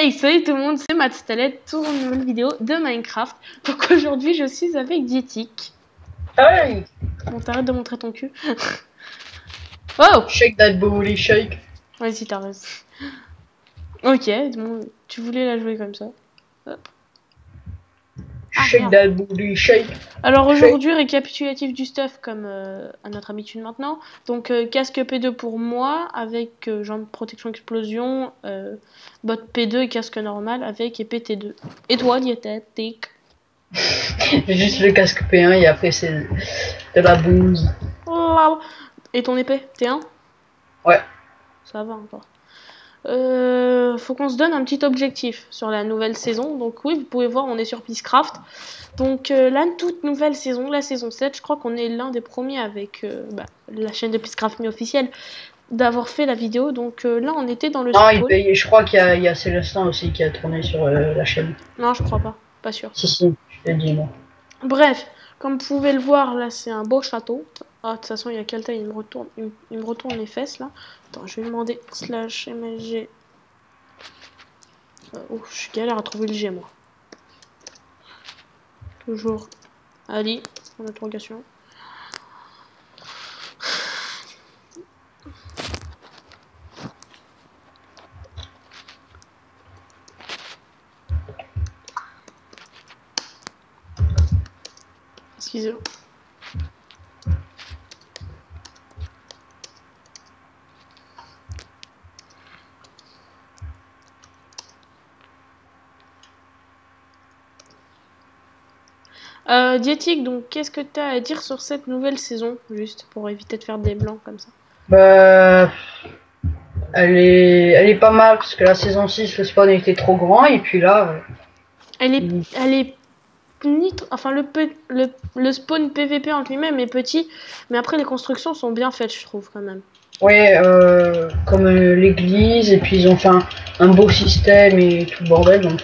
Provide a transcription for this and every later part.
Hey, salut tout le monde, c'est Matt Stallet, pour une nouvelle vidéo de Minecraft. Donc aujourd'hui, je suis avec Dietik. Hey! Bon, t'arrêtes de montrer ton cul. Oh! Shake that booty, shake. Vas-y, t'as raison. Ok, bon, tu voulais la jouer comme ça. Hop. Shake that booty, shake. Alors aujourd'hui, récapitulatif du stuff comme à notre habitude maintenant. Donc casque P2 pour moi avec jambe protection explosion, botte P2 et casque normal avec épée T2. Et toi, Dietik? Juste le casque P1 et après c'est de la bouse. Et ton épée T1? Ouais. Ça va encore. Faut qu'on se donne un petit objectif sur la nouvelle saison. Donc oui, vous pouvez voir, on est sur Peacecraft. Donc la toute nouvelle saison, la saison 7, je crois qu'on est l'un des premiers avec la chaîne de Peacecraft mi-officielle d'avoir fait la vidéo. Donc là, on était dans le spawn. Je crois qu'il y a Célestin aussi qui a tourné sur la chaîne. Non, je crois pas. Pas sûr. Si, je te dis moi. Bref, comme vous pouvez le voir, là, c'est un beau château. Ah, de toute façon, il y a Kalta, il me retourne les fesses, là. Attends, je vais demander /mlg. Je galère à trouver le G, moi. Toujours Ali, en interrogation. Excusez-moi. Dietik, donc qu'est-ce que tu as à dire sur cette nouvelle saison, juste pour éviter de faire des blancs comme ça? Bah, elle est pas mal parce que la saison 6, le spawn était trop grand et puis là. Elle est enfin le spawn PVP en lui-même est petit, mais après les constructions sont bien faites, je trouve quand même. Ouais, comme l'église, et puis ils ont fait un beau système et tout le bordel, donc...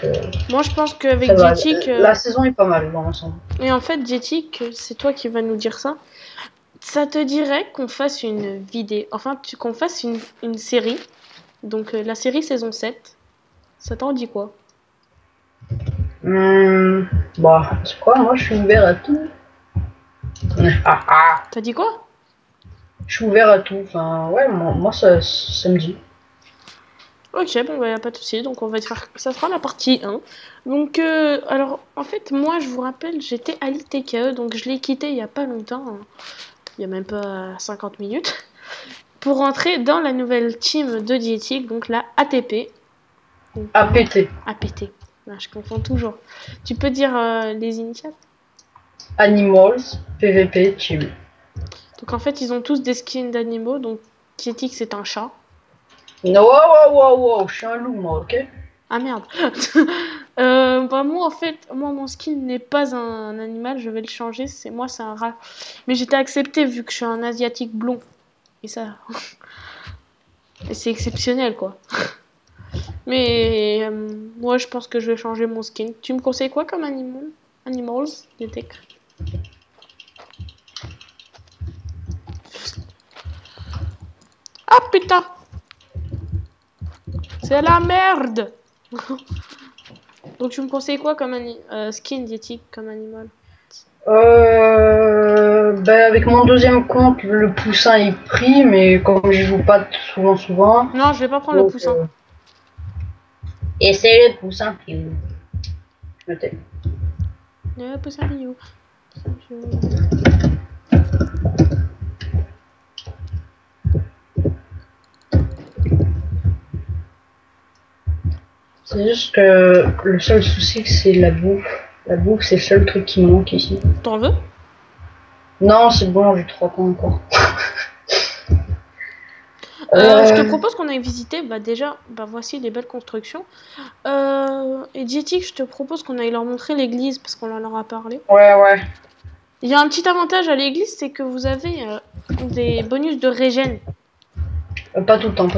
Moi je pense qu'avec Dietik... La saison est pas mal dans l'ensemble. Et en fait, Dietik, c'est toi qui vas nous dire ça. Ça te dirait qu'on fasse une vidéo, enfin qu'on fasse une série, donc la série saison 7, ça t'en dit quoi? Bah, c'est quoi, moi je suis ouvert à tout. T'as dit quoi? Je suis ouvert à tout, enfin, ouais, moi ça me dit. Ok, bon, bah, y a pas de souci, donc on va faire, ça sera la partie 1. Donc, alors, en fait, moi, je vous rappelle, j'étais à l'ITKE, donc je l'ai quitté il y a pas longtemps, hein. Il y a même pas 50 minutes, pour rentrer dans la nouvelle team de Dietik, donc la ATP. Donc, APT. APT, ah, je confonds toujours. Tu peux dire les initiales? Animals, PVP, Team. Donc en fait, ils ont tous des skins d'animaux. Donc Dietik, c'est un chat. No, wow, je suis un loup, moi, ok? Ah merde. Bah moi, en fait, mon skin n'est pas un animal. Je vais le changer. C'est un rat. Mais j'étais acceptée vu que je suis un asiatique blond. Et ça, c'est exceptionnel, quoi. Mais moi, je pense que je vais changer mon skin. Tu me conseilles quoi comme animals, Dietik? Ah putain! C'est la merde! Donc tu me conseilles quoi comme skin Dietik comme animal? Bah avec mon deuxième compte, le poussin est pris, mais comme je joue pas souvent. Non, je vais pas prendre le poussin. Et c'est le poussin qui... Je me tais. Le poussin bio. C'est juste que le seul souci, c'est la bouffe. La bouffe, c'est le seul truc qui me manque ici. T'en veux? Non, c'est bon, j'ai 3 points encore. Je te propose qu'on aille visiter, déjà, voici les belles constructions. Et Dietik, je te propose qu'on aille leur montrer l'église, parce qu'on leur a parlé. Ouais. Il y a un petit avantage à l'église, c'est que vous avez des bonus de régène. Pas tout le temps.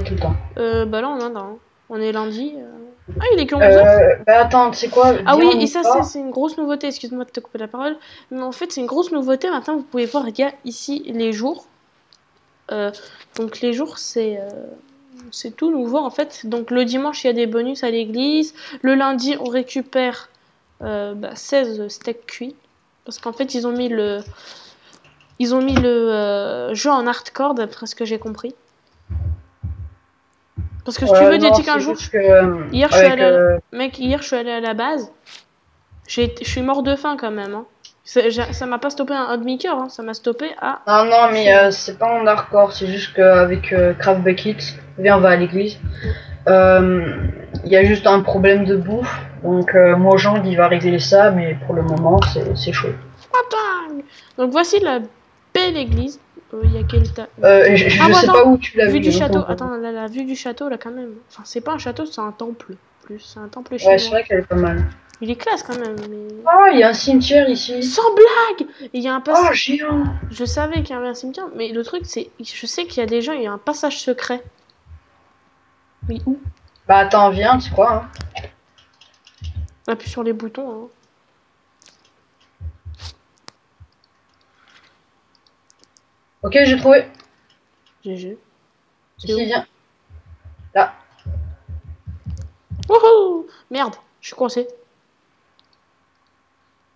Là, on en a un. On est lundi. Ah, il est que 11h. Attends, c'est quoi? Ah oui, et ça, c'est une grosse nouveauté. Excuse-moi de te couper la parole. Mais en fait, c'est une grosse nouveauté. Maintenant, vous pouvez voir, il y a ici les jours. Donc, les jours, c'est C'est tout nouveau en fait. Donc le dimanche, il y a des bonus à l'église. Le lundi, on récupère 16 steaks cuits. Parce qu'en fait, ils ont mis le jeu en hardcore, d'après ce que j'ai compris. Parce que si tu veux, non, Diétique, un c'est jour, juste que, hier, avec, hier, je suis allé à la base. Je suis mort de faim quand même. Hein. Ça m'a pas stoppé un demi-cœur, hein. Ça m'a stoppé à... non, non, mais c'est pas en hardcore, c'est juste qu'avec Craft Bucket, viens, on va à l'église. Il y a juste un problème de bouffe, donc moi, Jean, il va régler ça, mais pour le moment, c'est chaud. Donc voici la belle église. Il y a quel tas... Je sais pas où tu l'as vu. Vue du château. Attends, la vue du château, là, quand même. Enfin, c'est pas un château, c'est un temple. Plus, c'est un temple chinois. Ouais, c'est vrai qu'elle est pas mal. Il est classe quand même, mais... Oh, il y a un cimetière ici. Sans blague! Il y a un passage... Oh, géant! Je savais qu'il y avait un cimetière, mais le truc, c'est... Je sais qu'il y a des gens, il y a un passage secret. Mais où? Bah attends, viens, tu sais quoi, hein. Appuie sur les boutons, hein. Ok, j'ai trouvé. GG. Ici, viens. Là. Wouhou! Merde, je suis coincé.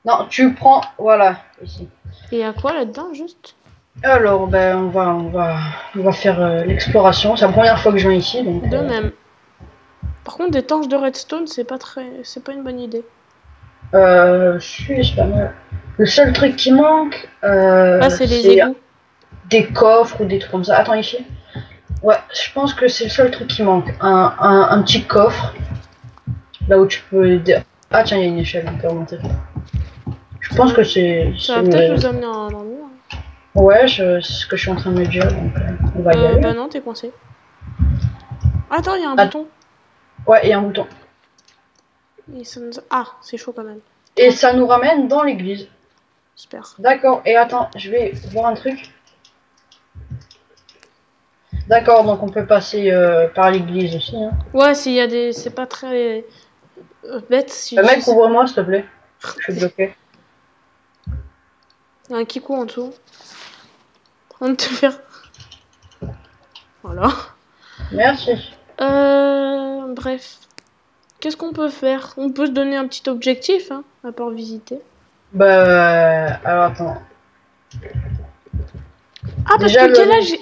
Non, tu prends, voilà, ici. Et il y a quoi là-dedans, juste? Alors, ben, on va faire l'exploration. C'est la première fois que je viens ici, donc. De même. Par contre, des torches de redstone, c'est pas une bonne idée. C'est pas mal. Le seul truc qui manque, c'est les égouts. Des coffres ou des trucs comme ça. Attends, ici. Ouais, je pense que c'est le seul truc qui manque. Un petit coffre. Là où tu peux... Ah tiens, il y a une échelle, on peut remonter. Je pense que c'est... Ça va peut-être nous amener à un endroit. Ouais, c'est ce que je suis en train de me dire, donc on va y aller. Bah non, t'es coincé. Attends, il y a un bouton. Ouais, il y a un bouton. Et ça nous... Ah, c'est chaud quand même. Et ça nous ramène dans l'église. Super. D'accord, et attends, je vais voir un truc. D'accord, donc on peut passer par l'église aussi. Hein. Ouais, s'il y a des... C'est pas très bête. Si mec, ouvre-moi s'il te plaît. Je suis bloqué. Il y a un kikou en dessous. En train de te faire... Voilà. Merci. Bref. Qu'est-ce qu'on peut faire? On peut se donner un petit objectif, hein, à part visiter. Bah... Alors attends. Ah, parce que quel âge...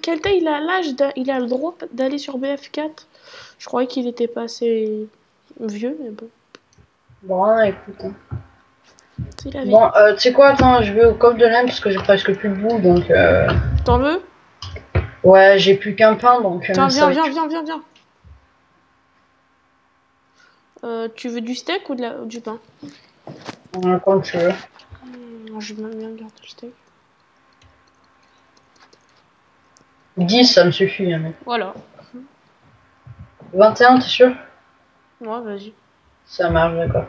Kelta, il a l'âge... Il a le droit d'aller sur BF4. Je croyais qu'il était pas assez vieux, mais bon. Bon, écoute. Hein. C'est la vie. Bon, tu sais quoi, attends, je vais au coffre de laine parce que j'ai presque plus de boue, donc... T'en veux? Ouais, j'ai plus qu'un pain, donc... Tiens, viens. Tu veux du steak ou du pain? Quand tu veux. Je vais bien garder le steak. 10, ça me suffit, hein, mec. Voilà. 21, t'es sûr? Ouais, vas-y. Ça marche, d'accord.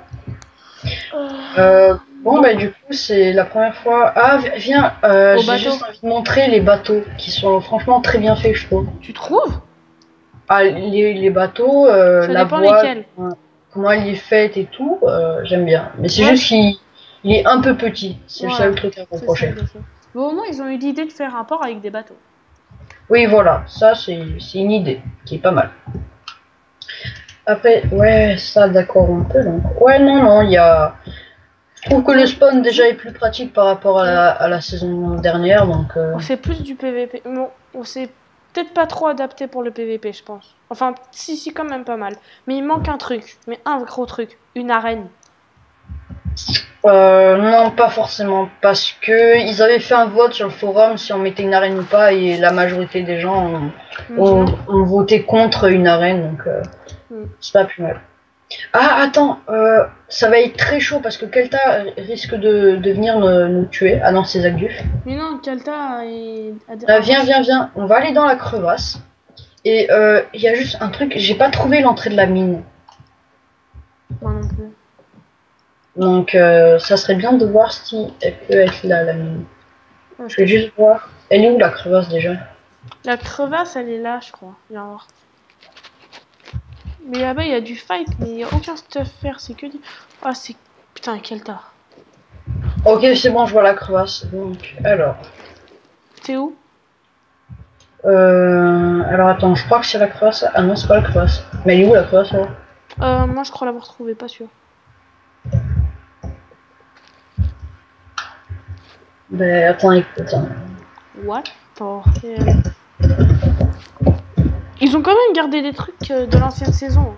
Bon, bah du coup, c'est la première fois... Ah, viens, j'ai juste envie de montrer les bateaux, qui sont franchement très bien faits, je trouve. Tu trouves? Ah, les bateaux, la voile, comment elle est faite et tout, j'aime bien. Mais c'est juste qu'il est un peu petit, c'est le seul truc à reprocher. Bon, au moins, ils ont eu l'idée de faire un port avec des bateaux. Oui, voilà, ça c'est une idée qui est pas mal. Après, ouais, ça d'accord, on peut donc. Ouais, non, il y a... Je trouve que le spawn déjà est plus pratique par rapport à la saison dernière, donc... On fait plus du PVP. Bon, on s'est peut-être pas trop adapté pour le PVP, je pense. Enfin, si, quand même pas mal. Mais il manque un truc, mais un gros truc, une arène. Non, pas forcément, parce que ils avaient fait un vote sur le forum si on mettait une arène ou pas, et la majorité des gens ont voté contre une arène, donc c'est pas plus mal. Ah, attends, ça va être très chaud parce que Kelta risque de venir nous tuer. Ah non, c'est Zagduf. Mais non, Kelta viens, on va aller dans la crevasse. Et il y a juste un truc, j'ai pas trouvé l'entrée de la mine. Moi non plus. Donc ça serait bien de voir si elle peut être là, la mine. Je vais juste voir. Elle est où la crevasse déjà? La crevasse, elle est là, je crois. Viens voir. Mais là-bas, il y a du fight, mais il n'y a aucun stuff faire, c'est que du... Ah, c'est... Putain, Kelta. Ok, c'est bon, je vois la crevasse. Donc, alors... T'es où? Alors attends, je crois que c'est la crevasse. Ah non, c'est pas la crevasse. Mais elle est où la crevasse alors? Moi je crois l'avoir trouvé, pas sûr. Ben attends, écoute. What the hell? Ils ont quand même gardé des trucs de l'ancienne saison.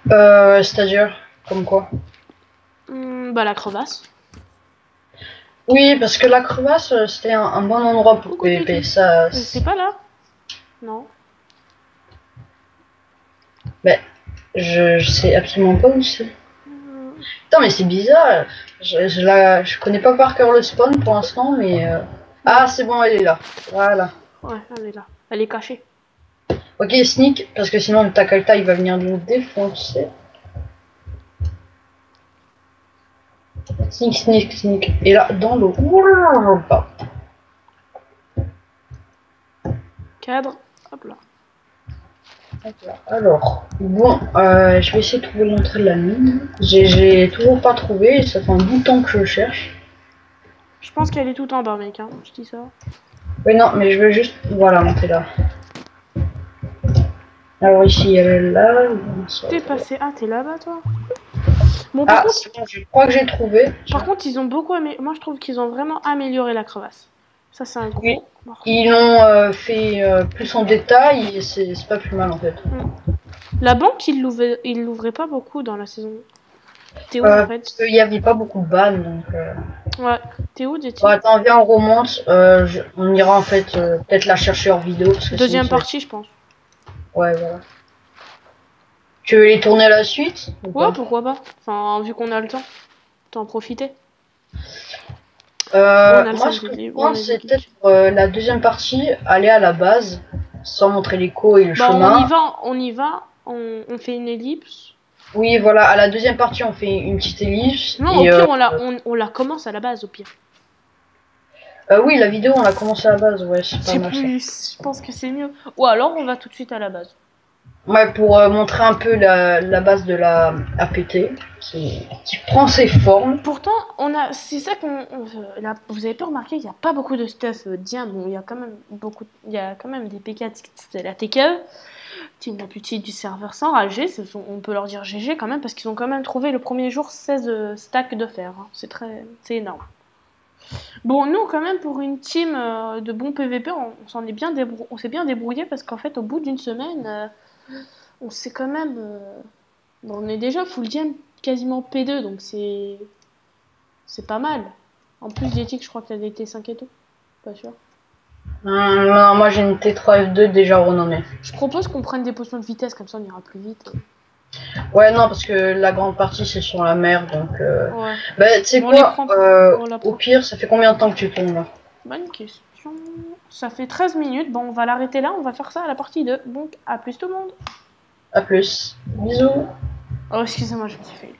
C'est-à-dire, comme quoi? Bah la crevasse. Oui, parce que la crevasse, c'était un bon endroit pour PVP. Ça. C'est pas là? Non. Ben, je sais absolument pas où c'est. Putain, mais c'est bizarre. Je connais pas par cœur le spawn pour l'instant, mais. Ah, c'est bon, elle est là. Voilà. Ouais, elle est là. Elle est cachée. Ok, sneak, parce que sinon le Takalta il va venir nous défoncer. Sneak, sneak, sneak. Et là, dans l'eau. Cadre. Hop là. Alors, bon, je vais essayer de trouver l'entrée de la mine. J'ai toujours pas trouvé, ça fait un bout de temps que je cherche. Je pense qu'elle est tout en bas, mec, hein. Je dis ça. Oui, non, mais je veux juste. Voilà, monter là. Alors ici, elle est là. T'es passé. Ah, t'es là-bas, toi? Bon, par contre, bon, je crois que j'ai trouvé. Par contre, ils ont beaucoup amélioré. Moi, je trouve qu'ils ont vraiment amélioré la crevasse. Ça, c'est un gros. Oui. Ils l'ont fait plus en détail et c'est pas plus mal en fait. La banque, ils l'ouvraient pas beaucoup dans la saison. T'es où en fait? Parce qu'il y avait pas beaucoup de bannes donc. Ouais, t'es où, dis-tu? Bon, attends, viens, on remonte. On ira en fait peut-être la chercher hors vidéo. Parce que deuxième partie, je pense. Ouais, voilà. Tu veux les tourner à la suite? Ouais, pourquoi pas. Enfin, vu qu'on a le temps, t'en profiter. Moi, ce que je pense, c'est peut-être la deuxième partie, aller à la base, sans montrer l'écho et le chemin. On y va, on fait une ellipse. Oui, voilà, à la deuxième partie, on fait une petite ellipse. Non, et, au pire, on la commence à la base, au pire. Oui, la vidéo, on l'a commencé à la base, ouais, c'est pas mal. Je pense que c'est mieux. Ou alors, on va tout de suite à la base. Ouais, pour montrer un peu la base de la APT, qui prend ses formes. Pourtant, c'est ça vous avez pas remarqué, il n'y a pas beaucoup de stuff Dien. Bon, il y a quand même des PK de la TKE, team la petite du serveur sans rager. On peut leur dire GG quand même, parce qu'ils ont quand même trouvé le premier jour 16 stacks de fer. Hein. C'est énorme. Bon, nous, quand même, pour une team de bons PVP, on s'est bien débrouillé, parce qu'en fait, au bout d'une semaine, on s'est quand même... on est déjà full game, quasiment P2, donc c'est pas mal. En plus, d'éthique, je crois que t'as des T5 et tout. Pas sûr. Non, moi j'ai une T3F2 déjà renommée. Je propose qu'on prenne des potions de vitesse, comme ça on ira plus vite. Ouais, non, parce que la grande partie c'est sur la mer, donc. Ouais. Bah, tu sais quoi, au pire, ça fait combien de temps que tu tournes là? Bonne question. Ça fait 13 minutes. Bon, on va l'arrêter là, on va faire ça à la partie 2. Donc, à plus tout le monde. À plus. Bisous. Oh, excusez-moi, je me suis fait.